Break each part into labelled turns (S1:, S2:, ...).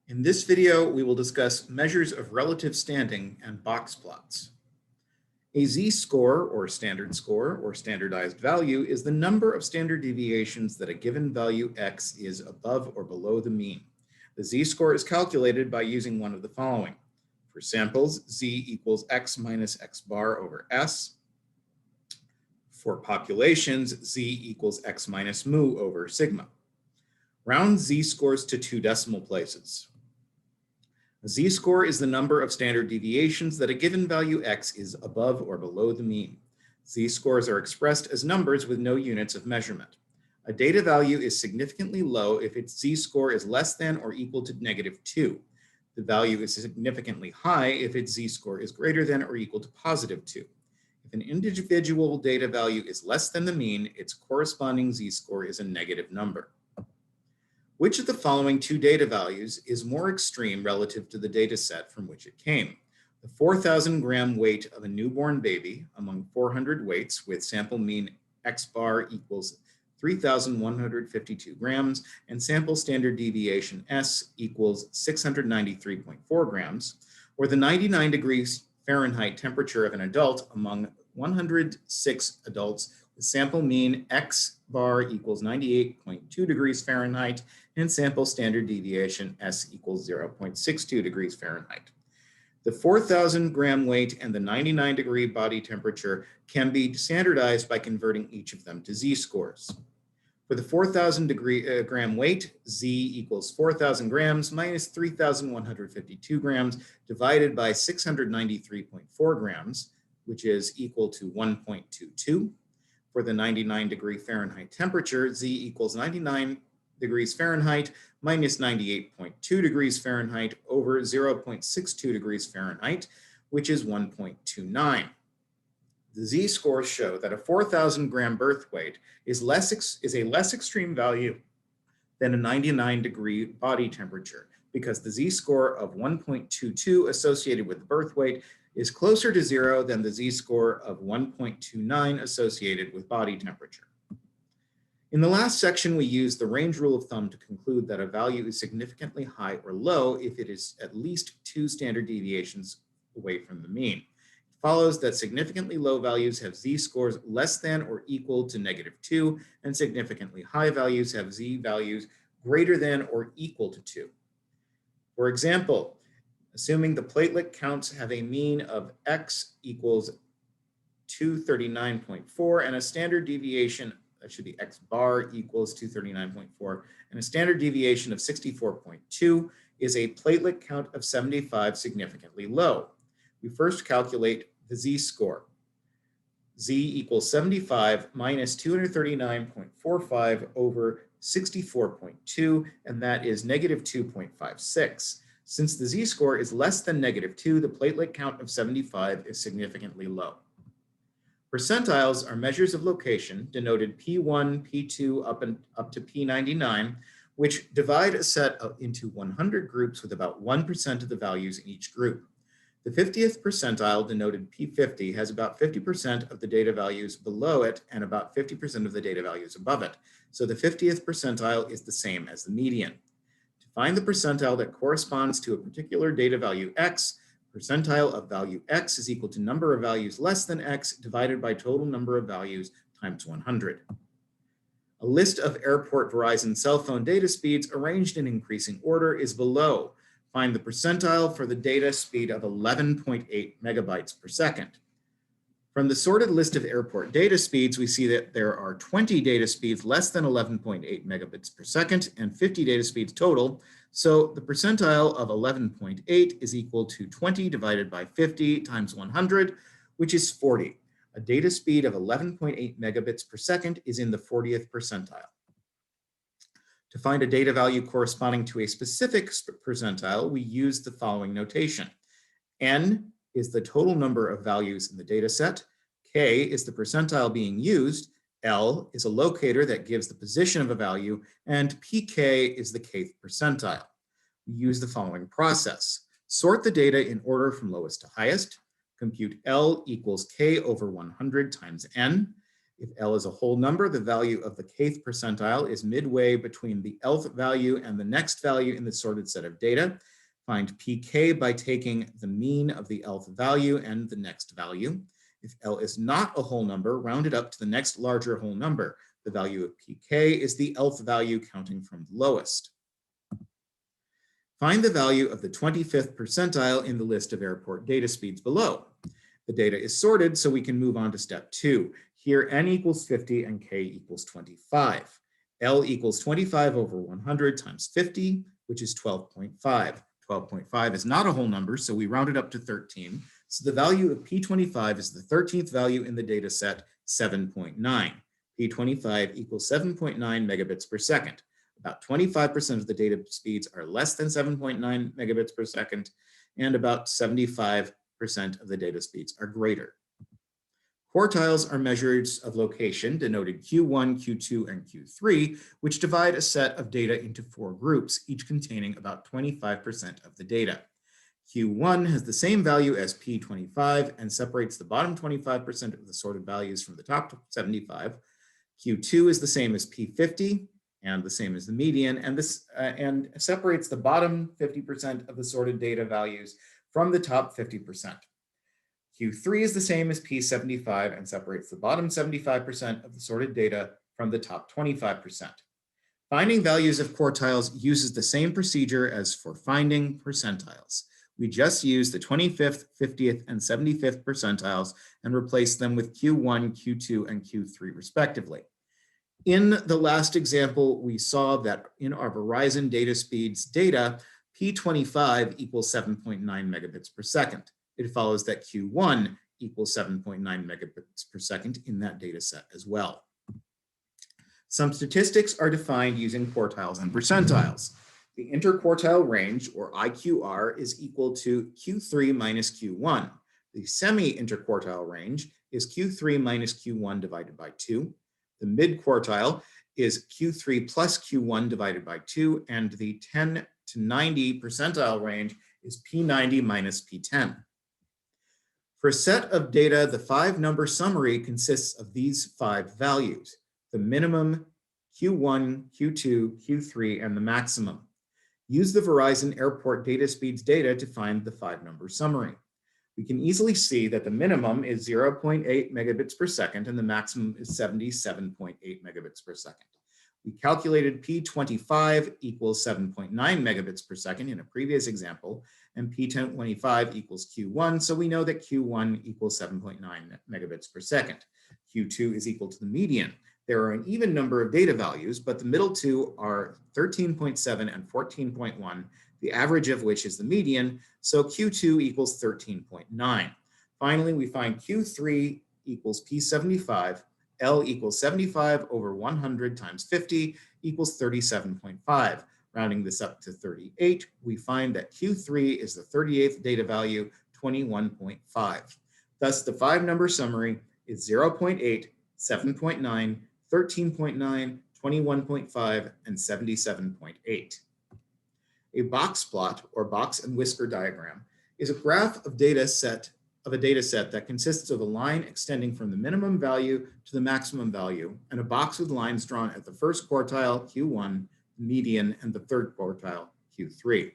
S1: In this video, we will discuss measures of relative standing and box plots. A z-score, or standardized value, is the number of standard deviations that a given value x is above or below the mean. The z-score is calculated by using one of the following. For samples, z equals x minus x bar over s. For populations, z equals x minus mu over sigma. Round z-scores to 2 decimal places. A z-score is the number of standard deviations that a given value x is above or below the mean. Z-scores are expressed as numbers with no units of measurement. A data value is significantly low if its z-score is less than or equal to -2. The value is significantly high if its z-score is greater than or equal to +2. If an individual data value is less than the mean, its corresponding z-score is a negative number. Which of the following two data values is more extreme relative to the data set from which it came? The 4,000 gram weight of a newborn baby among 400 weights with sample mean x bar equals 3,152 grams and sample standard deviation S equals 693.4 grams, or the 99 degrees Fahrenheit temperature of an adult among 106 adults with sample mean x bar equals 98.2 degrees Fahrenheit and sample standard deviation S equals 0.62 degrees Fahrenheit. The 4,000 gram weight and the 99 degree body temperature can be standardized by converting each of them to z-scores. For the 4,000 gram weight, z equals 4,000 grams minus 3,152 grams divided by 693.4 grams, which is equal to 1.22. For the 99 degree Fahrenheit temperature, z equals 99 degrees Fahrenheit minus 98.2 degrees Fahrenheit over 0.62 degrees Fahrenheit, which is 1.29. The z-scores show that a 4,000 gram birth weight is a less extreme value than a 99 degree body temperature because the z-score of 1.22 associated with the birth weight is closer to 0 than the z-score of 1.29 associated with body temperature. In the last section, we used the range rule of thumb to conclude that a value is significantly high or low if it is at least 2 standard deviations away from the mean. It follows that significantly low values have z-scores less than or equal to -2, and significantly high values have z-values greater than or equal to 2. For example, assuming the platelet counts have a mean of x equals 239.4 and a standard deviation, that should be x bar equals 239.4, and a standard deviation of 64.2, is a platelet count of 75 significantly low? We first calculate the z-score. Z equals 75 minus 239.45 over 64.2, and that is -2.56. Since the z-score is less than -2, the platelet count of 75 is significantly low. Percentiles are measures of location denoted P1, P2 up to P99, which divide a set into 100 groups with about 1% of the values in each group. The 50th percentile, denoted P50, has about 50% of the data values below it and about 50% of the data values above it. So the 50th percentile is the same as the median. To find the percentile that corresponds to a particular data value x, percentile of value x is equal to number of values less than x divided by total number of values times 100. A list of airport Verizon cell phone data speeds arranged in increasing order is below. Find the percentile for the data speed of 11.8 megabytes per second. From the sorted list of airport data speeds, we see that there are 20 data speeds less than 11.8 megabits per second and 50 data speeds total. So the percentile of 11.8 is equal to 20 divided by 50 times 100, which is 40. A data speed of 11.8 megabits per second is in the 40th percentile. To find a data value corresponding to a specific percentile, we use the following notation. N is the total number of values in the data set, K is the percentile being used, L is a locator that gives the position of a value, and PK is the kth percentile. We use the following process. Sort the data in order from lowest to highest, compute L equals K over 100 times N, If L is a whole number, the value of the kth percentile is midway between the Lth value and the next value in the sorted set of data. Find pk by taking the mean of the Lth value and the next value. If L is not a whole number, round it up to the next larger whole number. The value of pk is the Lth value counting from the lowest. Find the value of the 25th percentile in the list of airport data speeds below. The data is sorted, so we can move on to step 2. Here, n equals 50 and k equals 25. L equals 25 over 100 times 50, which is 12.5. 12.5 is not a whole number, so we round it up to 13. So the value of P25 is the 13th value in the data set, 7.9. P25 equals 7.9 megabits per second. About 25% of the data speeds are less than 7.9 megabits per second, and about 75% of the data speeds are greater. Quartiles are measures of location denoted Q1, Q2, and Q3, which divide a set of data into 4 groups, each containing about 25% of the data. Q1 has the same value as P25 and separates the bottom 25% of the sorted values from the top 75. Q2 is the same as P50 and the same as the median, and separates the bottom 50% of the sorted data values from the top 50%. Q3 is the same as P75 and separates the bottom 75% of the sorted data from the top 25%. Finding values of quartiles uses the same procedure as for finding percentiles. We just use the 25th, 50th, and 75th percentiles and replace them with Q1, Q2, and Q3 respectively. In the last example, we saw that in our Verizon data speeds data, P25 equals 7.9 megabits per second. It follows that Q1 equals 7.9 megabits per second in that data set as well. Some statistics are defined using quartiles and percentiles. The interquartile range, or IQR, is equal to Q3 minus Q1. The semi-interquartile range is Q3 minus Q1 divided by 2. The mid-quartile is Q3 plus Q1 divided by 2, and the 10 to 90 percentile range is P90 minus P10. For a set of data, the 5-number summary consists of these 5 values: the minimum, Q1, Q2, Q3, and the maximum. Use the Verizon Airport data speeds data to find the 5-number summary. We can easily see that the minimum is 0.8 megabits per second and the maximum is 77.8 megabits per second. We calculated P25 equals 7.9 megabits per second in a previous example, and P25 equals Q1, so we know that Q1 equals 7.9 megabits per second. Q2 is equal to the median. There are an even number of data values, but the middle two are 13.7 and 14.1, the average of which is the median, so Q2 equals 13.9. Finally, we find Q3 equals P75, L equals 75 over 100 times 50 equals 37.5. Rounding this up to 38, we find that Q3 is the 38th data value, 21.5. Thus, the 5-number summary is 0.8, 7.9, 13.9, 21.5, and 77.8. A box plot, or box and whisker diagram, is a graph of a data set that consists of a line extending from the minimum value to the maximum value, and a box with lines drawn at the first quartile, Q1, the median, and the third quartile, Q3.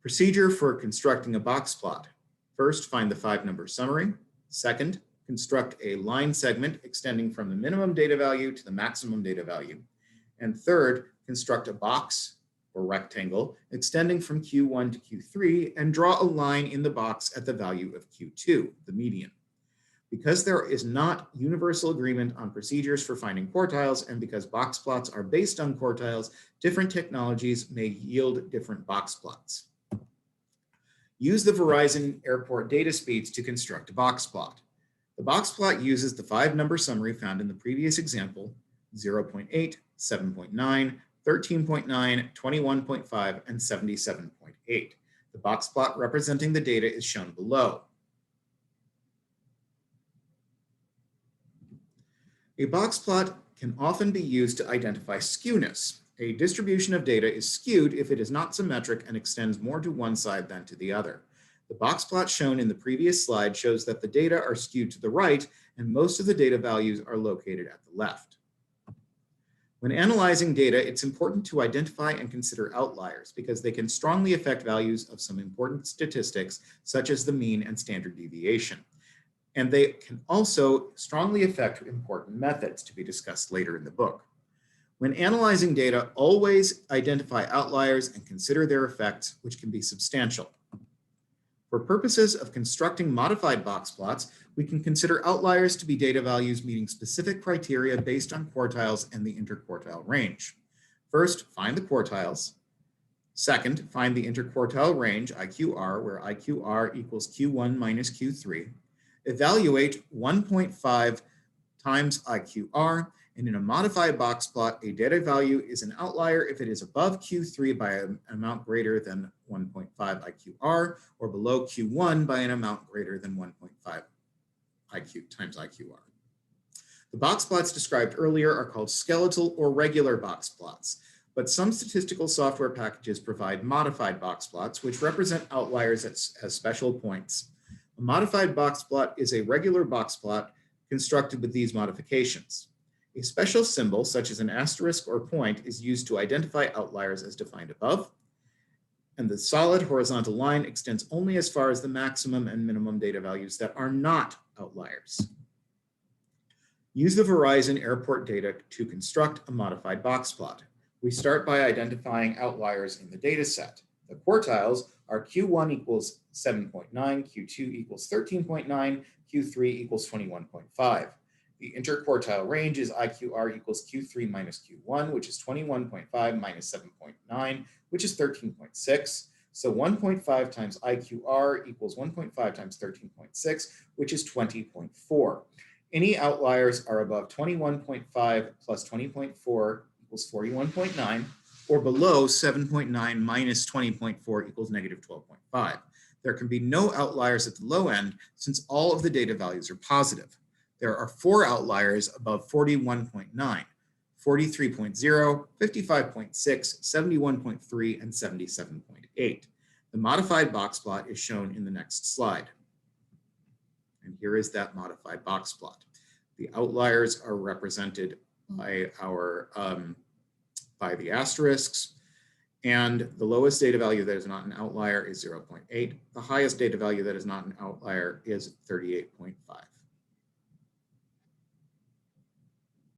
S1: Procedure for constructing a box plot. First, find the 5-number summary. Second, construct a line segment extending from the minimum data value to the maximum data value. And third, construct a box or rectangle extending from Q1 to Q3 and draw a line in the box at the value of Q2, the median. Because there is not universal agreement on procedures for finding quartiles, and because box plots are based on quartiles, different technologies may yield different box plots. Use the Verizon Airport data speeds to construct a box plot. The box plot uses the 5-number summary found in the previous example, 0.8, 7.9, 13.9, 21.5, and 77.8. The box plot representing the data is shown below. A box plot can often be used to identify skewness. A distribution of data is skewed if it is not symmetric and extends more to one side than to the other. The box plot shown in the previous slide shows that the data are skewed to the right and most of the data values are located at the left. When analyzing data, it's important to identify and consider outliers because they can strongly affect values of some important statistics, such as the mean and standard deviation. And they can also strongly affect important methods to be discussed later in the book. When analyzing data, always identify outliers and consider their effects, which can be substantial. For purposes of constructing modified box plots, we can consider outliers to be data values meeting specific criteria based on quartiles and the interquartile range. First, find the quartiles. Second, find the interquartile range, IQR, where IQR equals Q1 minus Q3. Evaluate 1.5 times IQR, and in a modified box plot, a data value is an outlier if it is above Q3 by an amount greater than 1.5 IQR or below Q1 by an amount greater than 1.5 times IQR. The box plots described earlier are called skeletal or regular box plots, but some statistical software packages provide modified box plots, which represent outliers as special points. A modified box plot is a regular box plot constructed with these modifications. A special symbol, such as an asterisk or point, is used to identify outliers as defined above, and the solid horizontal line extends only as far as the maximum and minimum data values that are not outliers. Use the Verizon airport data to construct a modified box plot. We start by identifying outliers in the data set. The quartiles are Q1 equals 7.9, Q2 equals 13.9, Q3 equals 21.5. The interquartile range is IQR equals Q3 minus Q1, which is 21.5 minus 7.9, which is 13.6. So 1.5 times IQR equals 1.5 times 13.6, which is 20.4. Any outliers are above 21.5 plus 20.4 equals 41.9, or below 7.9 minus 20.4 equals negative 12.5. There can be no outliers at the low end since all of the data values are positive. There are 4 outliers above 41.9, 43.0, 55.6, 71.3, and 77.8. The modified box plot is shown in the next slide. And here is that modified box plot. The outliers are represented by the asterisks, and the lowest data value that is not an outlier is 0.8. The highest data value that is not an outlier is 38.5.